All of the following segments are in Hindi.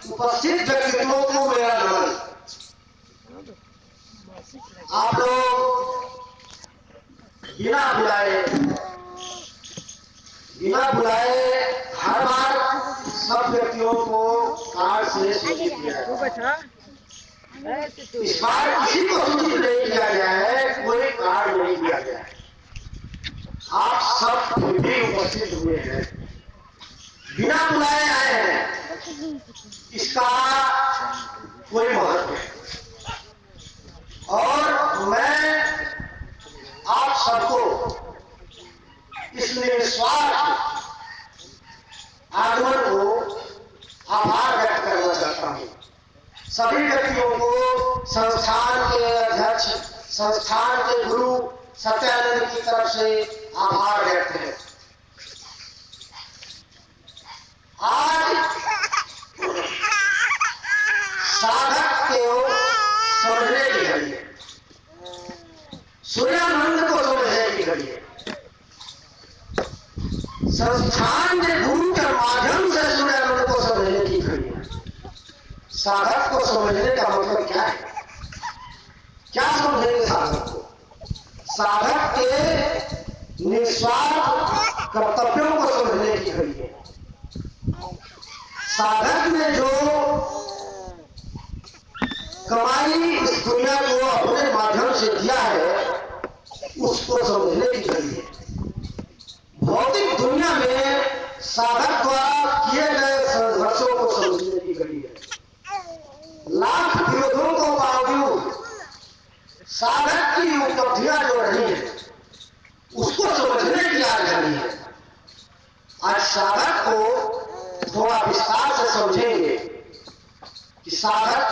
उपस्थित व्यक्तित्वों को मेरा नमन। आप लोग बिना बुलाए हर बार सब व्यक्तियों को कार्ड से सूचित किया जाता है। इस बार किसी को सूचित नहीं किया गया है, कोई कार्ड नहीं दिया गया है। आप सब फिर भी उपस्थित हुए हैं, बिना बुलाए आए हैं, इसका कोई महत्व है। और मैं आप सबको इस निस्वार्थ आगमन को आभार व्यक्त करना चाहता हूं। सभी व्यक्तियों को संस्थान के अध्यक्ष, संस्थान के गुरु सत्यानंद की तरफ से आभार व्यक्त है। आज साधक को समझने की घड़ी है, सूर्यानंद को समझने की घड़ी है। संस्थान के गुरु के माध्यम से सूर्यानंद को समझने की घड़ी है। साधक को समझने का मतलब क्या है? क्या समझेंगे साधक को? साधक के निस्वार्थ कर्तव्यों को समझने की घड़ी है। साधक ने जो कमाई इस दुनिया को अपने माध्यम से दिया है, उसको समझने की घड़ी है। भौतिक दुनिया में साधक द्वारा किए गए संघर्षों को समझने की घड़ी है। लाख विरोधों को बावजूद साधक की उपलब्धियां जो रही है, उसको समझने की आज घड़ी है। आज साधक को थोड़ा विस्तार से समझेंगे कि साधक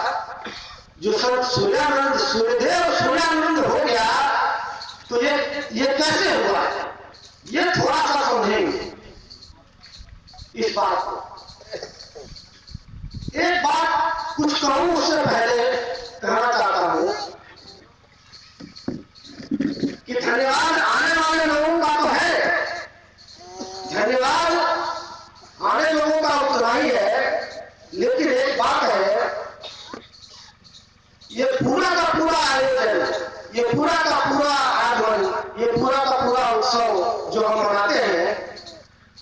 जो संत सूर्यानंद, सूर्यदेव सूर्यानंद हो गया, तो ये कैसे हुआ, ये थोड़ा सा समझेंगे इस बात को। एक बात कुछ कहूं उससे पहले कहना चाहता हूं कि धन्यवाद आने वाले लोगों का तो है, धन्यवाद आने लोगों का उतना ही है, लेकिन एक बात है, ये पूरा का पूरा आयोजन, ये पूरा का पूरा आगमन, ये पूरा का पूरा उत्सव जो हम मनाते हैं,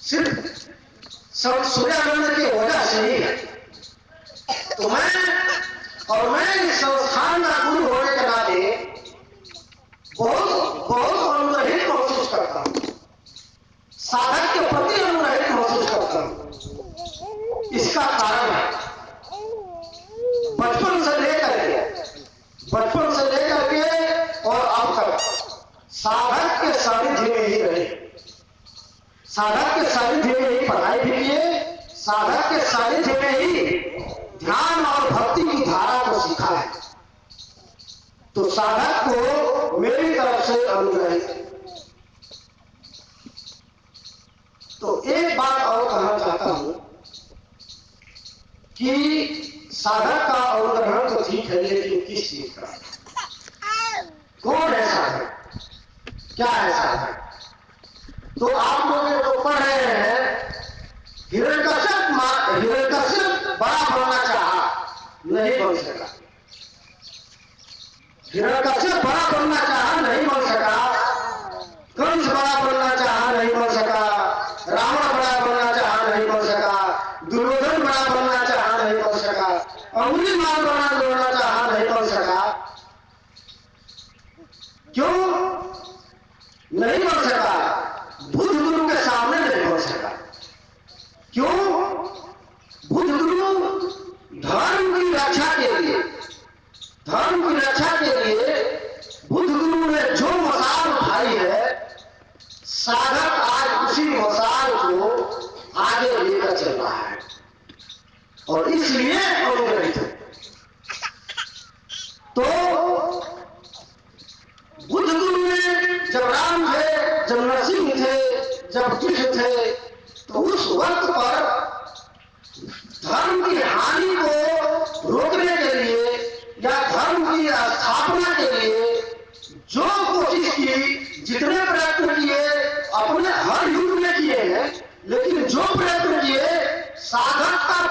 सिर्फ संत सूर्यानंद की वजह से ही है। तो मैं इस संस्थान का गुरु होने के नाते बहुत बहुत अनुग्रहित महसूस करता हूं, साधक के प्रति अनुग्रहित महसूस करता हूं। इसका कारण है बचपन से लेकर के और अब तक साधक के सानिध्य में ही रहे, साधक के सानिध्य में ही पढ़ाई भी किए, साधक के सानिध्य में ही ध्यान और भक्ति की धारा को सीखा है। तो साधक को मेरी तरफ से अनुग्रहित। तो एक बात और कहना चाहता हूं कि साधक का अनुग्रहण तो ठीक है, लेकिन किस चीज का? कौन है साधक? क्या है साधक? तो आप लोग जो पढ़ रहे हैं, हिरण्यकश्यप बड़ा बनना चाहा, नहीं बन सका। हिरण्यकश्यप बड़ा बनना चाहा, नहीं बन सका। कंस बड़ा बनना चाहा, नहीं बन सका। रावण बड़ा बनना चाहा, नहीं बन सका। दुर्योधन बड़ा बनना चाहा, नहीं बन सका। अंगुलीमाल बनना चाहा, नहीं बन सका। क्यों नहीं बन सका? बुद्ध गुरु के सामने नहीं बन सका। क्यों? बुद्ध गुरु धर्म की रक्षा के लिए बुद्ध गुरु ने जो मसाल उठाई है, साधक आज उसी मसाल को आगे लेकर चल रहा है और इसलिए अनुग्रहित है। तो बुद्ध गुरु ने जब राम थे, जब नरसिंह थे, जब कृष्ण थे, तो उस वक्त पर धर्म की हानि को रोकने के लिए या धर्म की स्थापना के लिए जो कोशिश की, जितने प्रयत्न किए, अपने हर युग में किए हैं, लेकिन जो प्रयत्न किए, साधक का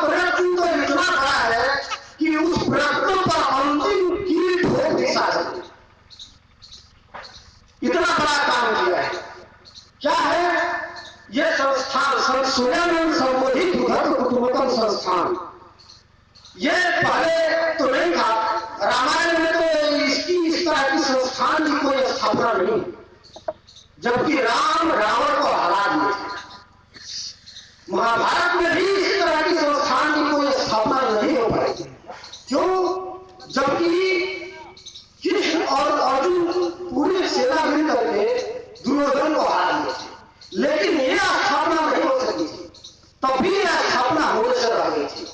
स्वयं संबोधित उधर कुटुंबकम संस्थान, ये पहले तो नहीं था। रामायण में तो इसकी इस तरह की संस्थान की कोई स्थापना नहीं, जबकि राम रावण को हरा दिए थे। महाभारत में भी इस तरह की संस्थान की कोई स्थापना नहीं हो पाई। क्यों? जबकि कृष्ण और अर्जुन पूरी सेना मिल करके दुर्योधन को हरा दिए थे, लेकिन यह स्थापना नहीं हो सकी थी। तभी यह स्थापना होने से रह गई थी।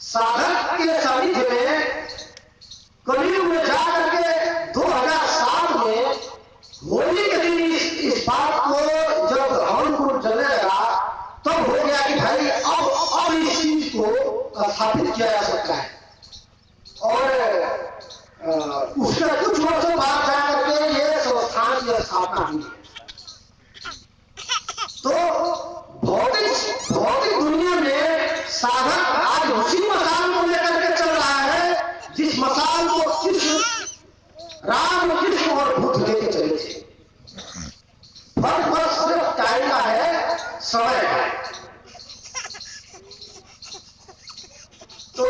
साधक के सानिध्य में कलयुग में जाकर के 2007 में होली के दिन इस बात को जब हवन जलने लगा, तब हो गया कि भाई अब इस चीज को स्थापित किया जा सकता है। और उसके कुछ वर्षों बाद जाकर के ये संस्थान की स्थापना हुई। तो भौतिक दुनिया में साधक आज उसी मसाल को लेकर के चल रहा है जिस मसाल को कृष्ण, राम, कृष्ण और बुद्ध लेके चले थे। फर्क बस सिर्फ टाइम का है, समय का है। तो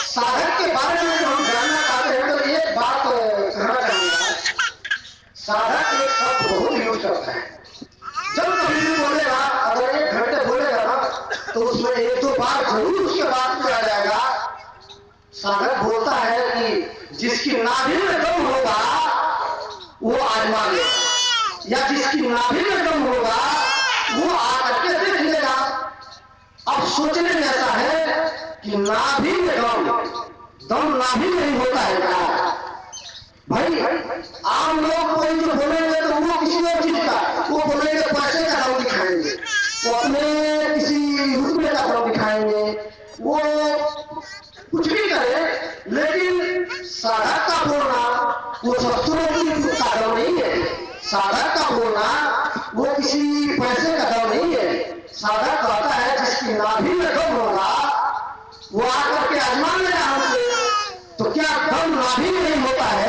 साधक के बारे में जो हम जानना चाहते हैं तो ये बात कहना चाहूंगा। साधक एक शब्द बहुत यूज करता है। जब कभी भी बोलेगा, अगर 1 घंटे बोलेगा ना, तो उसमें 1-2 बार जरूर उसके बात में आ जाएगा। साधक बोलता है कि जिसकी नाभि में दम होगा वो आजमा लेगा, या जिसकी नाभि में दम होगा वो आकर के देख लेगा। अब सोचने में ऐसा है कि नाभि में दम नाभि में ही होता है क्या? भाई आम लोग कोई जो बोलेंगे तो वो किसी और चीज का, वो बोलेंगे पैसे का दम दिखाएंगे, वो अपने किसी रुतबे का दम दिखाएंगे, वो कुछ भी करे। लेकिन साधक का बोलना वो शस्त्रों का दम नहीं है। साधक का बोलना वो किसी पैसे का दम नहीं है। साधक कहता है जिसकी नाभि में दम होगा वो आकर के आजमान लेगा हमसे। तो क्या दम नाभि में नहीं होता है?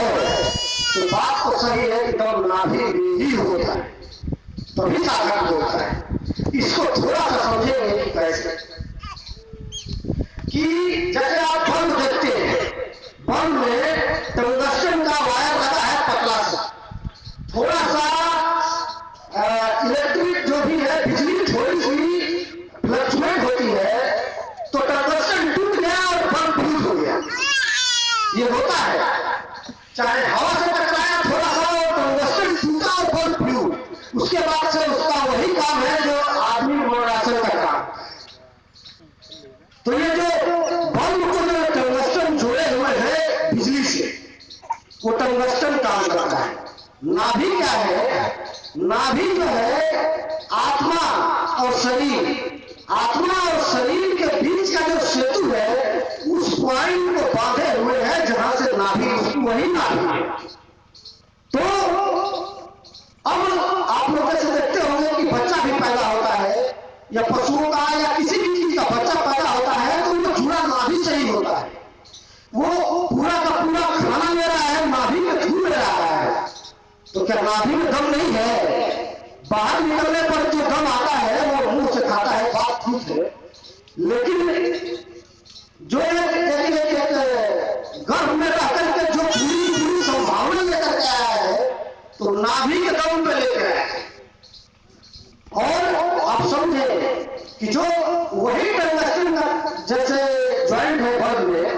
तो बात तो सही है कि दम नाभि में ही होता है, तभी साधक बोलता है। इसको थोड़ा सा समझेंगे कि कैसे, कि जैसे आप बल्ब देखते हैं, बल्ब में टंगस्टन का वायर लगा है पतला सा, थोड़ा सा इलेक्ट्रिक जो भी है, बिजली थोड़ी सी फ्लक्चुएट होती है, तो टंगस्टन टूट गया और बल्ब फ्यूज हो गया। ये होता है, चाहे हवा से टकराया थोड़ा सा और टंगस्टन टूटा और बल्ब फ्यूज, उसके बाद से उसका वही काम है जो आदमी मनोरंजन का काम। तो ये जो बल्ब को जो टंगस्टन जुड़े हुए हैं बिजली से, वो टंगस्टन काम करता है। नाभि क्या है? नाभि जो है आत्मा और शरीर, आत्मा और शरीर के बीच का जो सेतु है, उस पॉइंट को बांधे हुए है जहां से नाभि, वही नाभि है। तो अब आप लोग ऐसे देखते होंगे कि बच्चा भी पैदा होता है, या पशुओं का या किसी भी चीज का बच्चा पैदा होता है, तो वो जुड़ा नाभि से ही होता है। वो पूरा का पूरा खाना ले रहा है, नाभि में छू ले रहा है। तो क्या नाभि में दम नहीं है? बाहर निकलने पर जो दम आता है वो मुंह से खाता है, बात ठीक है। लेकिन जो एक गर्भ में रहकर के जो पूरी संभावना लेकर के आया है, तो नाभि के दम पे लेकर आया है। और आप समझे कि जो वही टंगस्टन का जैसे ज्वाइंट है बल्ब में,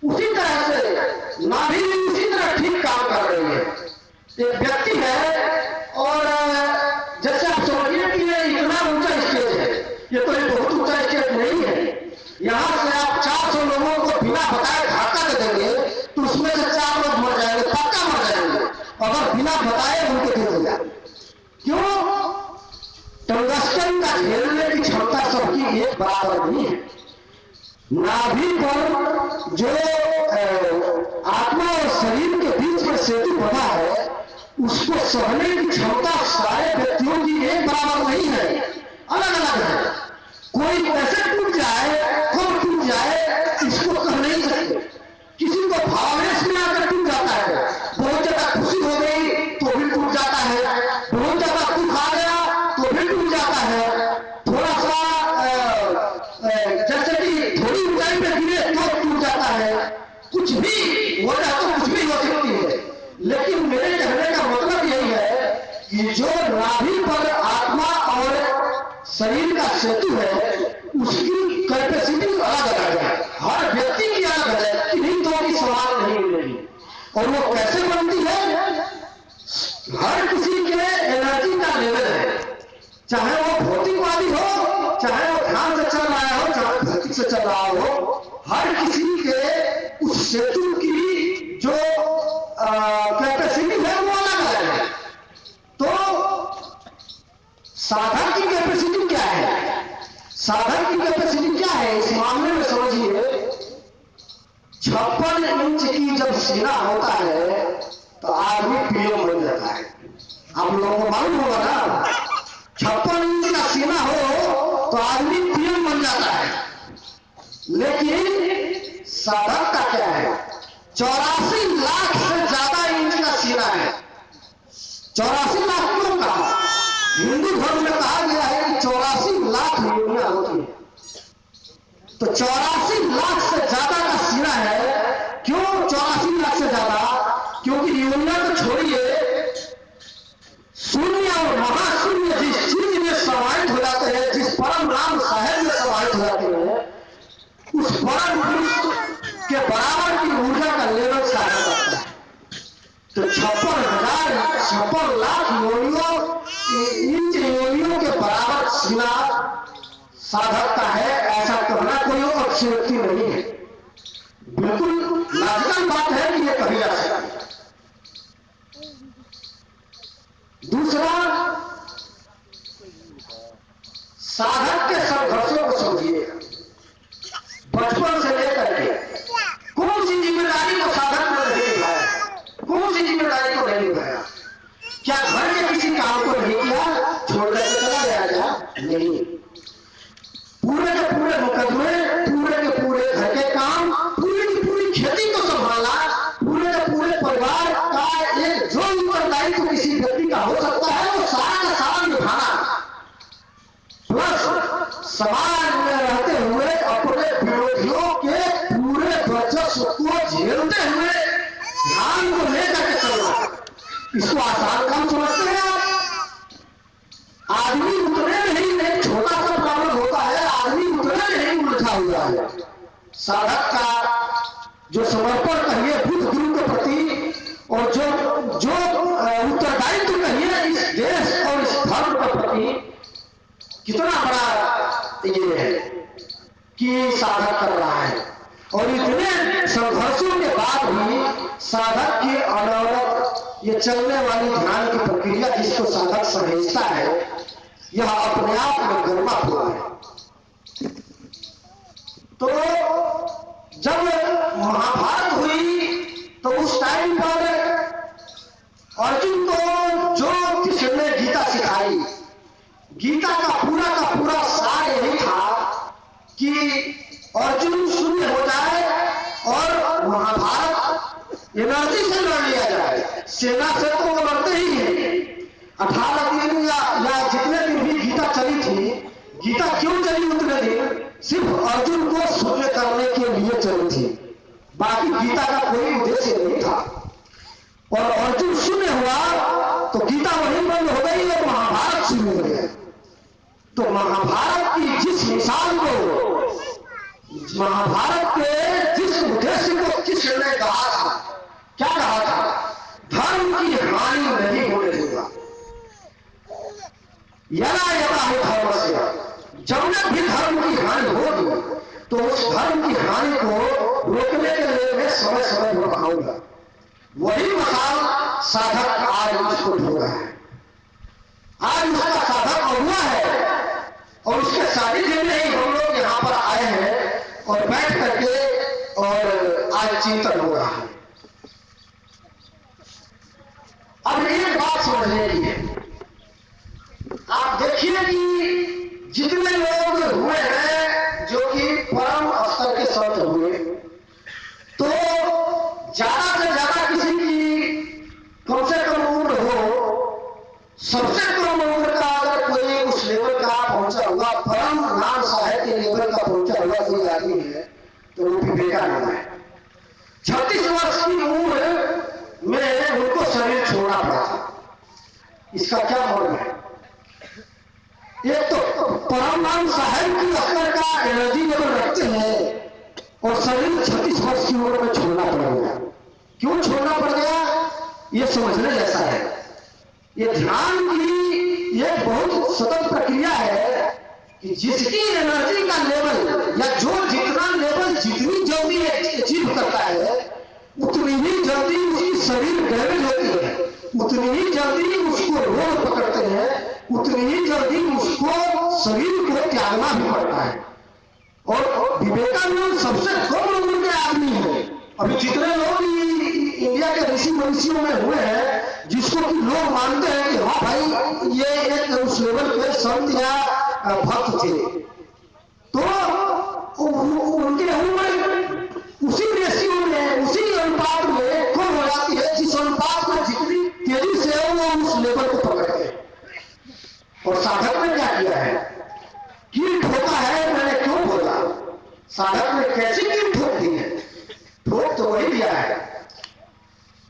उसी तरह से नाभि भी उसी तरह ठीक काम कर रही है। एक व्यक्ति है और जैसे आप समझिए कि ये इतना ऊंचा स्टेज है, ये कोई बहुत ऊंचा स्टेज नहीं है। यहां से आप 400 लोगों को बिना बताए धक्का दे देंगे तो उसमें से 4 लोग मर जाएंगे, पक्का मर जाएंगे, अगर बिना बताए उनके गिर हो जाए। क्यों? टंगस्टन का झेलने की क्षमता सबकी एक बराबर नहीं है। नाभि पर जो आत्मा और शरीर के बीच में सेतु बना है, उसको सहने की क्षमता सारे व्यक्तियों की एक बराबर नहीं है, अलग अलग है। कोई कैसे टूट जाए, कब टूट जाए, इसको कह नहीं सकते। किसी को भावेश में आकर टूट जाता है, बहुत ज्यादा खुशी हो गई तो भी टूट जाता है, बहुत ज्यादा दुख आ गया तो भी टूट जाता है, थोड़ा सेतु है उसकी कैपेसिटी अलग अलग है, हर व्यक्ति की अलग है, किन्हीं तो की समान नहीं मिलेगी। और वो कैसे बनती है? हर किसी के एनर्जी का लेवल है, चाहे वो भौतिकवादी हो, चाहे वो ध्यान से चल रहा हो, चाहे भक्ति से चल रहा हो, हर किसी के उस सेतु की जो कैपेसिटी है वो अलग अलग है। तो साधक की कैपेसिटी क्या है? साधक की कैपेसिटी क्या है इस मामले में समझिए। 56 इंच की जब सीना होता है तो आदमी पीएम बन जाता है। आप लोगों को मालूम होगा ना, 56 इंच का सीना हो तो आदमी पीएम बन जाता है। लेकिन साधक का क्या है? 84 लाख से ज्यादा इंच का सीना है। 84 लाख क्यों कहा? हिंदू धर्म में कहा गया है कि 84 लाख योनियां होती है, तो 84 लाख से ज्यादा का सीना है। क्यों 84 लाख से ज्यादा? क्योंकि योनियां तो छोड़िए, शून्य और महाशून्य जिस चीज में समाहित हो जाते हैं, जिस परम नाम साहेब में समाहित हो जाते हैं, उस परम पुरुष के बराबर की ऊर्जा का लेवल साधन करता है। तो 56 लाख योनियों, इंच योनियों के बराबर सीना साधक का है, ऐसा कहना कोई अतिशयोक्ति नहीं है। बिल्कुल लॉजिकल बात है कि यह कही जा सकती है। दूसरा, साधक के संघर्षों को समझिएगा। बचपन से लेकर के कौन सी जिम्मेदारी को साधक ने नहीं निभाया? कौन सी जिम्मेदारी को नहीं निभाया? क्या घर के किसी काम को नहीं किया, छोड़ करके चला गया क्या? नहीं। पूरे के पूरे मुकदमे, पूरे के पूरे घर के काम, पूरी की पूरी खेती को संभालना, पूरे के पूरे परिवार का एक जो उत्तरदायित्व किसी व्यक्ति का हो सकता है वो सारा का सारा निभाना, प्लस समाज में रहते हुए अपने विरोधियों के पूरे वर्चस्व को झेलते हुए ध्यान को लेकर के चलना, इसको आसान काम समझते हैं आप? आदमी उतने नहीं, एक छोटा सा प्रॉब्लम होता है, आदमी उतने नहीं उलझा हुआ है। साधक का जो समर्पण कहिए बुद्ध गुरु के प्रति, और जो उत्तरदायित्व कहिए इस देश और इस धर्म के प्रति, कितना बड़ा ये है कि साधक कर रहा है। और इतने संघर्षों के बाद भी साधक की अनवरत ये चलने वाली ध्यान की प्रक्रिया जिसको साधक सहेजता है, यह अपने आप में गर्मा हुआ है। तो जब महाभारत हुई तो उस टाइम पर अर्जुन को जो कृष्ण ने गीता सिखाई, गीता का पूरा सार यही था कि अर्जुन शून्य हो जाए और महाभारत एनर्जी से लड़ लिया जाए। सेना से तो वो लड़ते ही हैं। 18 दिन या जितने दिन भी गीता चली थी, गीता क्यों चली उतने दिन? सिर्फ अर्जुन को शून्य करने के लिए चली थी, बाकी गीता का कोई उद्देश्य नहीं था। और अर्जुन शून्य हुआ तो गीता वहीं बंद हो गई और महाभारत शुरू हो गया। तो महाभारत की जिस मिसाल को, महाभारत के जिस उद्देश्य को कृष्ण ने कहा था, क्या कहा था? धर्म की हानि नहीं होने दूंगा। यदा यदा ही धर्म से, जब भी धर्म की हानि होगी तो उस धर्म की हानि को रोकने के लिए मैं समय समय पर आऊंगा। वही मिसाल साधक आज उसको ढो रहा है। आज उसका साधक हुआ है और उसके सारी दिन ही हम लोग यहाँ पर आए हैं और बैठ करके और आज चिंतन हो रहा है। अब एक बात समझने की है, आप देखिए कि जितने लोग हुए हैं जो कि परम स्तर के संत हुए, तो ज्यादा से ज्यादा किसी की कम से कम उम्र हो, सबसे कम उम्र का अगर कोई उस लेवल का पहुंचा हुआ, परम नाम साहेब के लेवल का पहुंचा हुआ कोई आदमी है तो वो विवेकानंद है। 36 वर्ष की उम्र में उनको शरीर छोड़ना पड़ा था। इसका क्या मतलब है? एक तो परमाणु साहब की स्तर का एनर्जी लेवल रखते हैं और शरीर 36 वर्ष की उम्र में छोड़ना पड़ गया। क्यों छोड़ना पड़ गया, ये समझने जैसा है। ये ध्यान की एक बहुत सतत प्रक्रिया है कि जिसकी एनर्जी का लेवल या जो जितना लेवल जितनी जल्दी अचीव करता है उतनी ही जल्दी उसकी शरीर डैमेज होती है, उतनी ही जल्दी उसको रोग पकड़ते हैं, उतनी ही जल्दी उसको शरीर को त्यागना भी पड़ता है। और विवेकानंद सबसे कम उम्र के आदमी है। अभी जितने लोग इंडिया के ऋषि मनीषियों में हुए हैं जिसको कि लोग मानते हैं कि हाँ भाई ये एक उस लेवल के संत या भक्त थे, तो उनकी उम्र उसी रेशियो में उसी अनुपात में कम हो जाती है जिस अनुपात में जितनी तेजी से वो उस लेवल को पकड़ते हैं। और साधक ने क्या किया है, कील ठोका है। मैंने क्यों बोला, साधक ने कैसी कील ठोक दी है, ठोक तो वही दिया है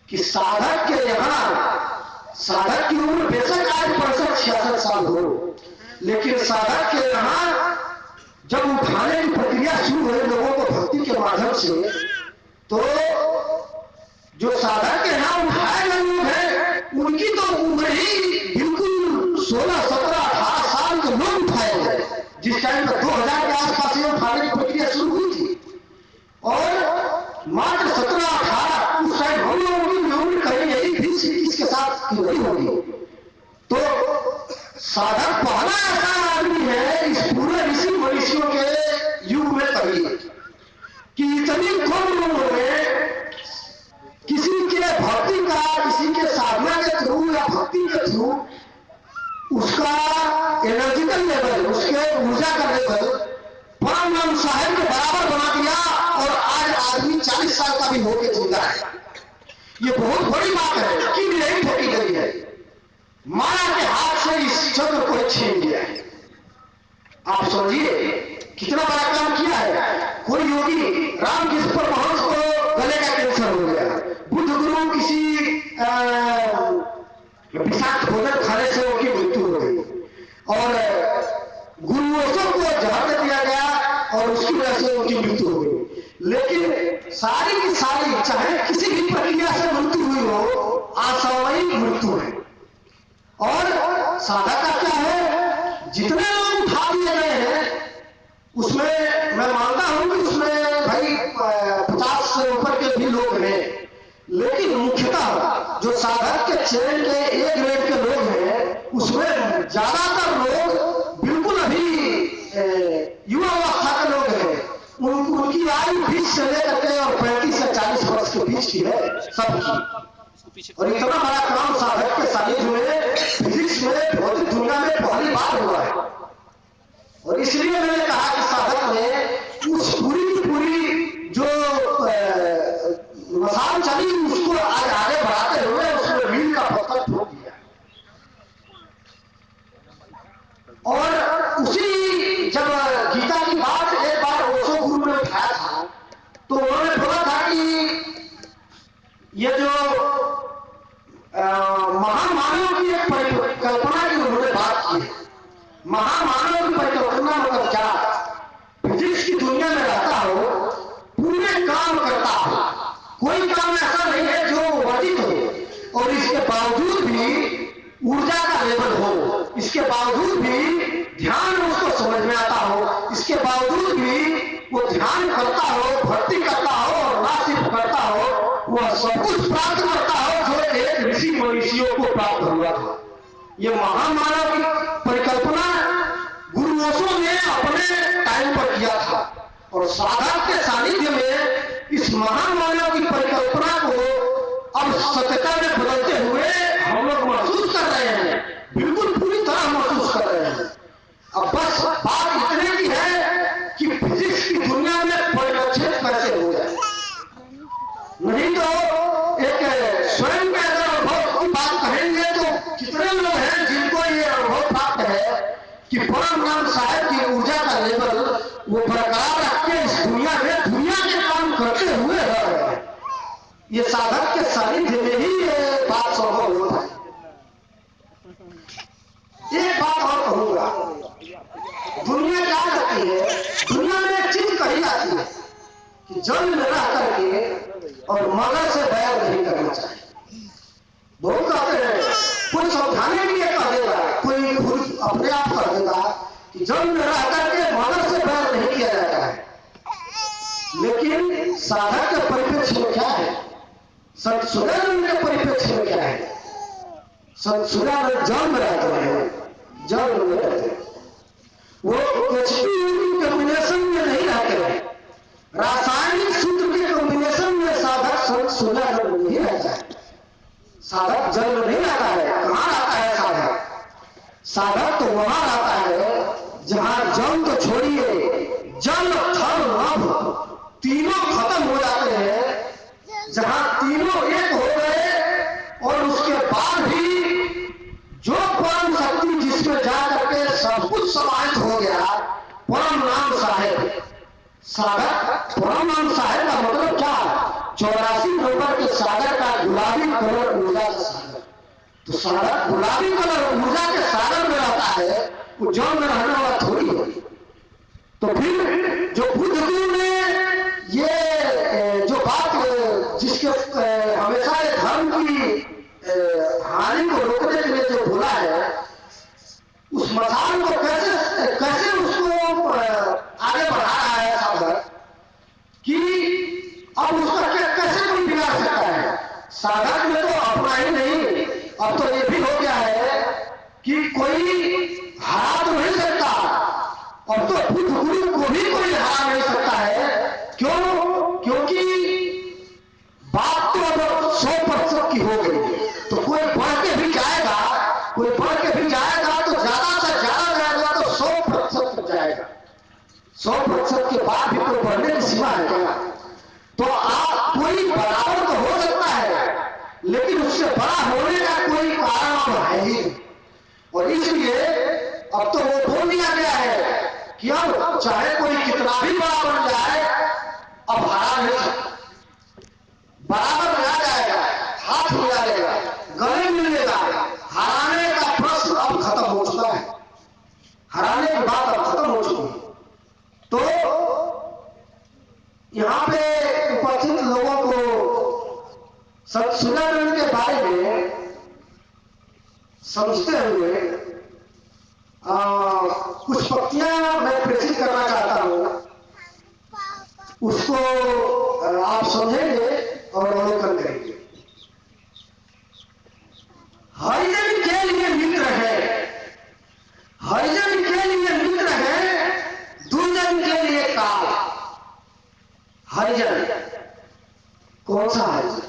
कि साधक के यहां, साधक की उम्र बेशक आज 65-66 साल हो, लेकिन साधक के यहां जब उठाने की प्रक्रिया शुरू हुई लोगों को भक्ति के माध्यम से, तो जो साधक के यहां उठाए गए लोग हैं उनकी तो उम्र ही बिल्कुल 16, 17, 18 साल के लोग उठाए गए। जिस टाइम पर 2000 के आसपास ये उठाने की प्रक्रिया शुरू हुई थी और मात्र 17, 18 उस टाइम हम लोगों की उम्र कहीं यही 20-21 के साथ नहीं होगी। तो साधक पहला ऐसा आदमी है इस पूरे ऋषि मनीषियों के युग में कभी कि इतनी कम उम्र में किसी के भक्ति का, किसी के साधना के थ्रू या भक्ति के थ्रू उसका एनर्जिकल लेवल, उसके ऊर्जा का लेवल परमानंद साहब के बराबर बना दिया और आज आदमी 40 साल का भी होकर जिंदा है। ये बहुत बड़ी बात है कि नहीं ठोकी गई है, माया के हाथ से इस चंद्र को छीन लिया है। आप समझिए कितना बड़ा काम किया है। कोई योगी रामकृष्ण परमहंस को गले का कैंसर हो गया, बुद्ध गुरु किसी विषाक्त भोजन खाने से उनकी मृत्यु हो गई और गुरुओं को जहर दे दिया गया और उसकी वजह से उनकी मृत्यु हो गई। लेकिन सारी की सारी चाहे किसी भी प्रक्रिया से मृत्यु हुई हो, असामयिक मृत्यु है। और साधक का क्या है, जितने लोग उठा दिए गए हैं उसमें मैं मानता हूं कि उसमें भाई 50 से ऊपर के भी लोग हैं, लेकिन मुख्यतः जो साधक के चरण के एक ग्रेड के लोग हैं उसमें ज्यादातर लोग बिल्कुल अभी युवा अवस्था के लोग हैं। उनकी आयु 20 से लेकर के और 35 से 40 वर्ष के बीच की है सबकी। और इतना बड़ा काम साधक के सानिध्य में फिजिक्स में भौतिक दुनिया में पहली बार हुआ है। और इसलिए मैंने कहा कि साधक ने उस पूरी की पूरी जो मसाल चली उसको आज आगे बढ़ाते हुए उसमें रील का पत्थर ठोक दिया। और उसी जब गीता की बात एक बार ओशो गुरु ने उठाया था तो उन्होंने बोला था कि ये जो महामानव की एक परिकल्पना की उन्होंने बात की। महामानव की परिकल्पना मतलब क्या, फिजिक्स की दुनिया में रहता हो, पूरे काम करता हो, कोई काम ऐसा नहीं है जो वर्जित हो और इसके बावजूद भी ऊर्जा का लेवल हो, इसके बावजूद भी ध्यान उसको समझ में आता हो, इसके बावजूद भी वो ध्यान करता हो, भक्ति करता हो और ना सिर्फ करता हो, वह सब कुछ प्राप्त करता हो जो एक ऋषि मनीषियों को प्राप्त हुआ था। ये महामानव की परिकल्पना गुरु ओशो ने अपने टाइम पर किया था और साधक के सानिध्य में इस महामानव की परिकल्पना को अब सत्यता में बदलते हुए हम लोग महसूस कर रहे हैं, बिल्कुल पूरी तरह महसूस कर रहे हैं। अब बस बात इतने की है कि फिजिक्स की दुनिया में परिलक्षित कैसे हो जाए, नहीं तो एक स्वयं के अगर अनुभव की बात कहेंगे तो कितने लोग हैं जिनको ये अनुभव प्राप्त है कि परमानंद साहब की ऊर्जा का लेवल वो बरकरार रख के इस दुनिया में दुनिया के काम करते हुए रह रहे हैं। ये साधक के सानिध्य में ही ये बात संभव होता है। एक बात और कहूंगा, कि जल में रह करके और मगर से बैर नहीं करना चाहिए। बहुत कहते हैं, कोई समझाने के लिए कह देगा, कोई खुद अपने आप कह देगा कि जल में रह करके मगर से बैर नहीं किया जाता है। लेकिन साधक के परिप्रेक्ष्य में क्या है, संत सुदानंद के परिप्रेक्ष्य में क्या है? संत सुदानंद जल में रहते हैं, जल में रहते हैं, वो एचपी कॉम्बिनेशन में नहीं रहते हैं, रासायनिक सूत्र के कॉम्बिनेशन में साधक संत सुदानंद नहीं रहता है। साधक जल में नहीं रहता है। कहां रहता है साधक? साधक तो वहां रहता है जहां जल तो छोड़िए, जल थल नभ तीनों खत्म हो जाते हैं, जहां तीनों एक हो गए और उसके बाद भी जो परम शक्ति जिसमें जा करके सब कुछ समाहित हो गया, परम नाम साहेब। सागर परम नाम साहेब का मतलब क्या? 84 नंबर के सागर का गुलाबी कलर ऊर्जा का सागर। तो सागर गुलाबी कलर ऊर्जा के सागर में रहता है, वो जल में रहने वाला थोड़ी है। तो फिर जो बुद्ध गुरु ने ये जो बात जिसके हमेशा ये धर्म की हानि को रोकने के लिए जो बोला है, उस मसाल को कैसे कैसे उसको आगे बढ़ा रहा है साधक कि अब उसका कैसे कोई बिगाड़ सकता है? साधक में तो अपना ही नहीं, अब तो ये भी हो गया है कि कोई हरा तो नहीं सकता, अब तो बुद्ध गुरु को भी कोई हरा नहीं सकता है। क्यों? क्योंकि बात तो अब 100% की हो गई, तो कोई बढ़ के भी जाएगा, कोई बढ़ के भी जाएगा तो ज्यादा से ज्यादा जाएगा तो 100% तक जाएगा। 100% के बाद भी कोई बढ़ने की सीमा है क्या? तो आप कोई बराबर तो हो सकता है, लेकिन उससे बड़ा होने का कोई कारण अब है ही नहीं। और इसलिए अब तो वो बोल दिया गया है कि अब चाहे कोई कितना भी बड़ा बन जाए, अब हरा नहीं सकता। बराबर में आ जाएगा, हाथ मिला जाएगा, गले मिलेगा। हराने का प्रश्न अब खत्म हो चुका है, हराने की बात अब खत्म हो चुकी है। तो यहां पे उपस्थित लोगों को संत सुदानंद के बारे में समझते हुए कुछ पंक्तियां मैं प्रेषित करना चाहता हूं, उसको आप समझेंगे और अवलोकन करेंगे। हरिजन के लिए मित्र है, हरिजन के लिए मित्र है, दुर्जन के लिए काल। हरिजन कौन सा हरिजन?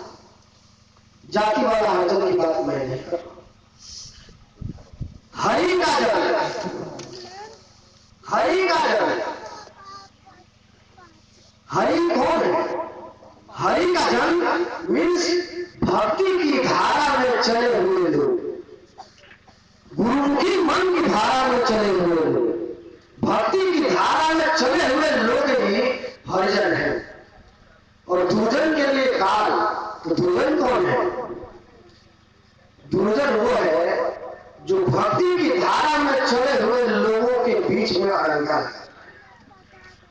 जाति वाला हरिजन की बात मैं नहीं कर रहा। हरि का जन, हरि का जन, हरि कौन है? हरि का जन मीन्स भक्ति की धारा में चले हुए लोग, गुरुमुखी मन की धारा में चले हुए लोग, भक्ति की धारा में चले हुए लोग ही हरिजन है। और दुर्जन के लिए काल। तो दुर्जन कौन है? दुर्जन वो है जो भक्ति की धारा में चले हुए लोगों के बीच में अड़ंगा है,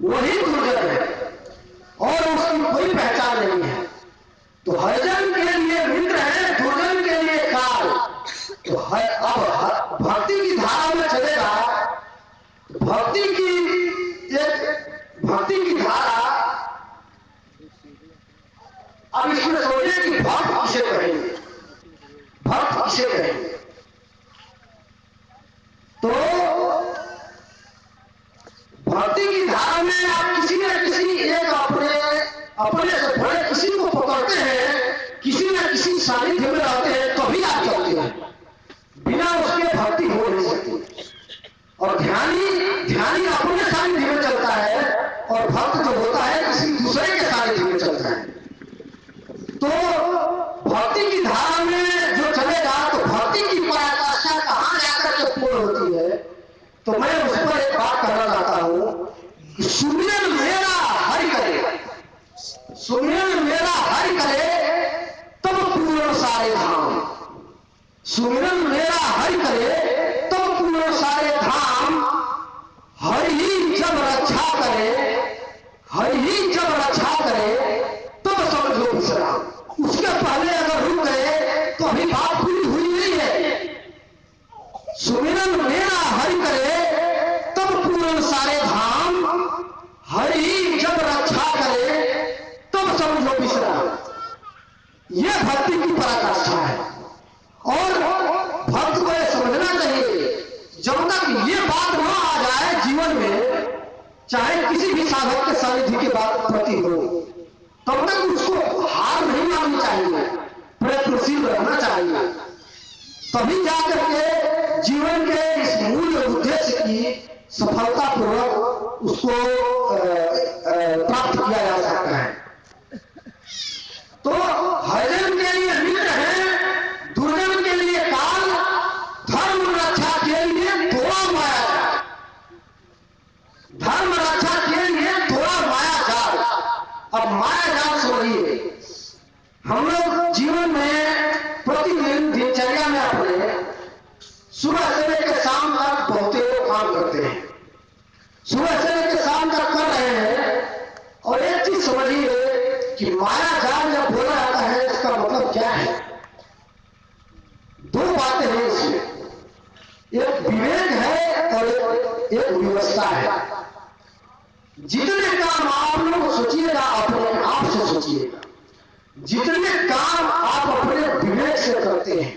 वही दुर्जन है और उसकी कोई पहचान नहीं है। तो हरिजन के लिए मित्र है, दुर्जन के लिए काल। तो अब भक्ति की धारा में चलेगा, तो भक्ति की धारा, अब इसमें सोचिए कि भक्त किसे कहेंगे, भक्त किसे कहेंगे? तो भक्ति की धारा में आप किसी न किसी एक अपने से बड़े किसी को पकड़ते हैं, किसी न किसी सानिध्य में रहते हैं, तभी आप चलते हैं, बिना उसके भक्ति हो नहीं सकती। और ध्यानी अपने सानिध्य में चलता है और भक्त जो होता है किसी दूसरे के सानिध्य में चलता है। तो भक्ति की धारा में जो चलेगा, तो भक्ति की पराकाष्ठा कहां जाकर के पूर्ण होती है? तो मैं उस पर एक बात कहना चाहता हूं, सुमिरन मेरा हरि करे, सुमिरन मेरा हरि करे तब पूर्ण सारे धाम, सुमिरन मेरा हरि करे तब पूर्ण सारे धाम। हरि जब रक्षा करे, हरि जब रक्षा करे तब समझो विश्राम। उसके पहले अगर रुक गए तो अभी बात पूरी हुई नहीं है। सुमिरन मेरा हरि करे तब पूर्ण सारे धाम, हरि जब रक्षा करे तब समझो विश्राम। यह भक्ति की पराकाष्ठा है और भक्त को यह समझना चाहिए, जब तक ये बात न आ जाए जीवन में, चाहे किसी भी साधक के सानिध्य की बात प्रति हो, तब तक उसको हार नहीं माननी चाहिए, प्रयत्नशील रहना चाहिए। तभी जाकर के जीवन के इस मूल उद्देश्य की सफलतापूर्वक उसको प्राप्त किया जा सकता है। तो हरिजन के लिए मित्र है, दुर्जन के लिए काल, धर्म रक्षा के लिए थोड़ा माया जाल, धर्म रक्षा के लिए थोड़ा माया जाल। अब माया जाल समझिए, हम लोग जीवन में प्रतिदिन दिनचर्या में अपने सुबह से लेकर शाम तक बहुत लोग काम करते हैं, सुबह से लेकर शाम तक कर रहे हैं। और एक चीज समझिए कि माया जाल जब बोला जाता है इसका मतलब क्या है? दो बातें हैं इसमें, एक विवेक है और एक व्यवस्था है। जितने काम आप लोग सोचिएगा, अपने आप से सोचिएगा, जितने काम आप अपने विवेक से करते हैं,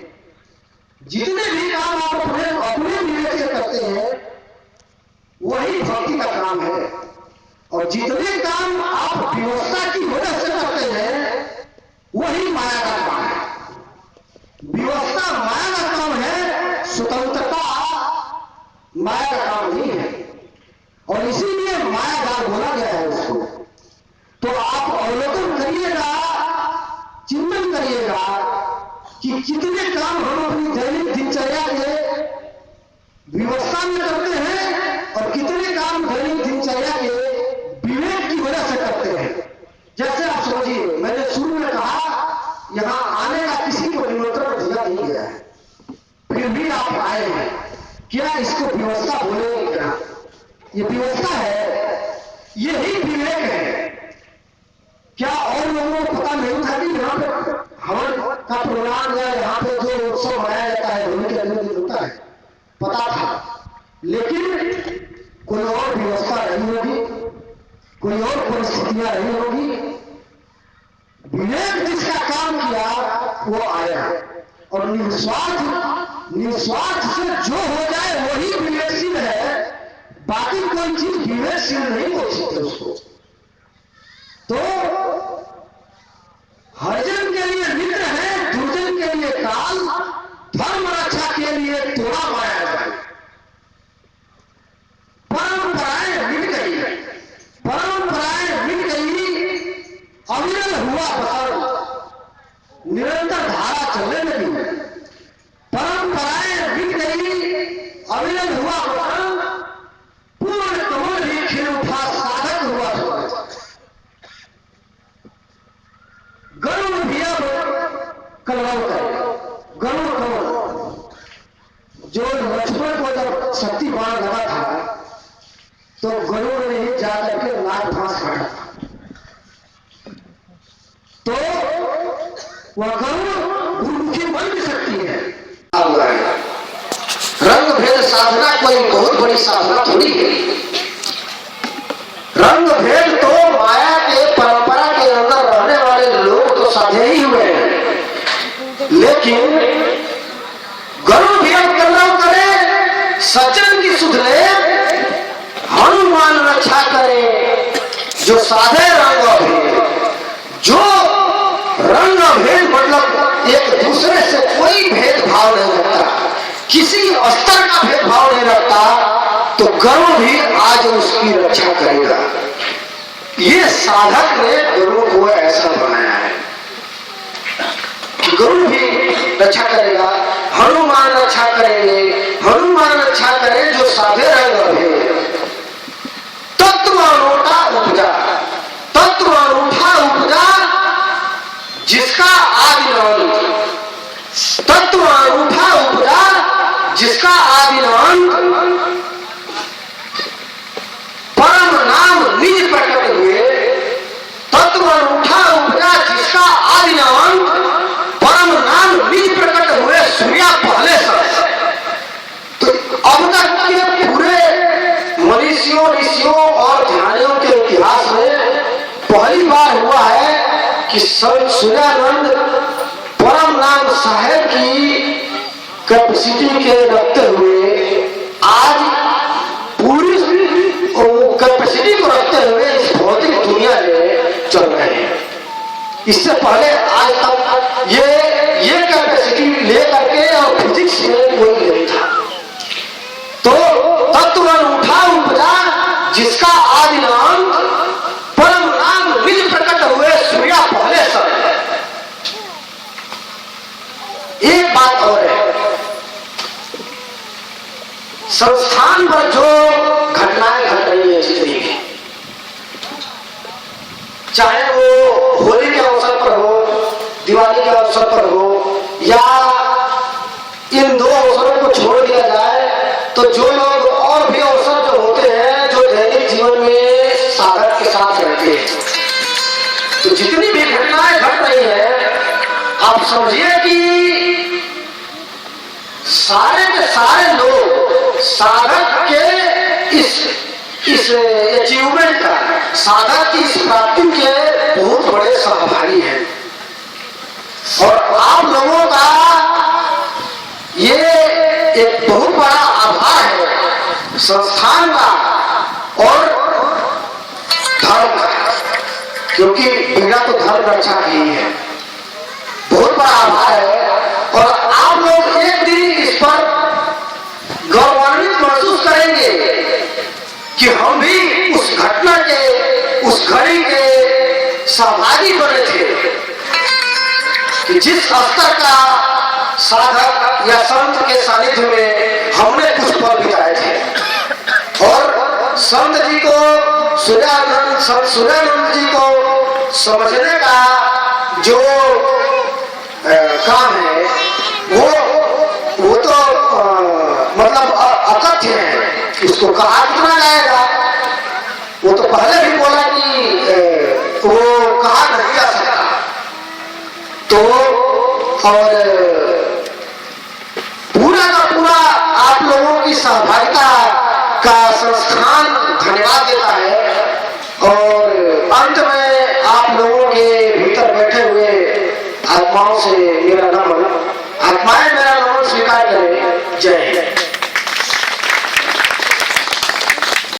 जितने भी काम आप अपने विवेक से करते हैं, वही भक्ति का काम है। और जितने काम आप व्यवस्था की वजह से करते हैं, वही माया का काम है। व्यवस्था माया का काम है, स्वतंत्रता माया का काम नहीं है। और इसीलिए माया जाल बोला गया है उसको। तो आप अवलोकन करिएगा, चिंतन करिएगा कि कितने काम हम अपनी दैनिक दिनचर्या के व्यवस्था में करते हैं और कितने काम दैनिक दिनचर्या के विवेक की वजह से करते हैं। जैसे आप समझिए, मैंने शुरू में कहा यहां आने का किसी को निमंत्रण दिया नहीं गया है, फिर भी आप आए हैं। क्या इसको व्यवस्था बोलेंगे? क्या ये व्यवस्था है? यही विवेक है। क्या और लोगों को पता नहीं था कि यहाँ पे हवन का प्रोग्राम या यहाँ पे जो उत्सव मनाया जाता है, होली के अगले दिन होता है? पता था, लेकिन कोई और व्यवस्था नहीं होगी, कोई और परिस्थितियां नहीं होगी। विवेक जिसका काम किया वो आया। और निस्वार्थ से जो हो जाए वही विवेकशील है, बाकी कोई चीज विवेकशील नहीं बोल सकते उसको। तो हरिजन के लिए मित्र है, दुर्जन के लिए काल, धर्म रक्षा के लिए थोड़ा माया जाल। परंपराएं मिट गई, परंपराएं मिट गई, अविरल हुआ बसंत, निरंतर धारा चलने लगी। परंपराएं मिट गई, अविरल हुआ बसंत, पूर्ण कमल ही खिल उठा, साधक हुआ स्वर्ग। गरुड़ भी अब कलरव करे, गरुड़ कमल जो लक्ष्मण को जब शक्ति बाण लगा था तो गरुड़ ने ही जाकर के नाग फांस काटा था। तो वह गरुड़ गुरुमुखी बन भी सकती है। रंग भेद साधना कोई बहुत बड़ी साधना थोड़ी है। रंग भेद तो माया के परंपरा के अंदर रहने वाले लोग तो साधे ही हुए हैं, लेकिन गरुड़ भी अब कलरव करे, सज्जन की सुध ले, हनुमान रक्षा करे, जो साधे रंग भेद, जो रंग भेद मतलब एक दूसरे से कोई भेदभाव नहीं रखता, किसी स्तर का भेदभाव नहीं रखता, तो गरुड़ भी आज उसकी रक्षा करेगा। ये साधक ने गरुड़ को ऐसा बनाया है कि गरुड़ भी रक्षा करेगा, हनुमान रक्षा करेंगे, हनुमान रक्षा करें जो साधे रंग भेद। तत्व अनूठा उपजा, तत्व अनूठा उपजा जिसका आदि अंत, तत्व अनूठा उपजा जिसका आदि अंत, परम नाम निज प्रकट हुए, पहली बार हुआ है कि संत सूर्यानंद परम नाम साहेब की कैपेसिटी के रखते हुए आज पूरी कैपेसिटी को रखते हुए इस भौतिक दुनिया में चल रहे हैं। इससे पहले आज तक ये कैपेसिटी लेकर के और फिजिक्स में कोई नहीं था। तो तत्ववन उठा उपजा जिसका आदि नाम परम नाम निज प्रकट हुए सूर्या पहले सब है। एक बात और है, संस्थान पर जो घटनाएं घट रही है जितनी भी, चाहे वो होली के अवसर पर हो, दिवाली के अवसर पर हो, या इन दो अवसरों को छोड़ दिया जाए तो जो लोग और भी अवसर जो होते हैं जो दैनिक जीवन में साधक के साथ रहते हैं, तो जितनी भी घटनाएं घट रही है आप समझिए कि सारे के सारे लोग साधक के इस अचीवमेंट का, साधक की इस प्राप्ति के बहुत बड़े सहभागी हैं। और आप लोगों का ये एक बहुत बड़ा आभार है संस्थान का और धर्म का, क्योंकि बिना तो धर्म रक्षा ही है। बहुत बड़ा आभार है और आप लोग एक दिन इस पर गौरवान्वित महसूस करेंगे कि हम भी उस घटना के, उस घड़ी के सहभागी बने थे कि जिस स्तर का साधक या संत के सानिध्य में हमने कुछ पल बिताए थे। और संत जी को संत सूर्यानंद जी को समझने का जो काम है वो तो मतलब अकथ्य है, उसको कहा कितना जाएगा। वो तो पहले भी बोला कि वो कहा नहीं जा सकता। तो और पूरा का पूरा आप लोगों की सहभागिता का संस्थान धन्यवाद देता है। और अंत में आप लोगों के भीतर बैठे हुए आत्माओं से मेरा नमन, आत्माएं मेरा नमन स्वीकार करें। जय हिंद।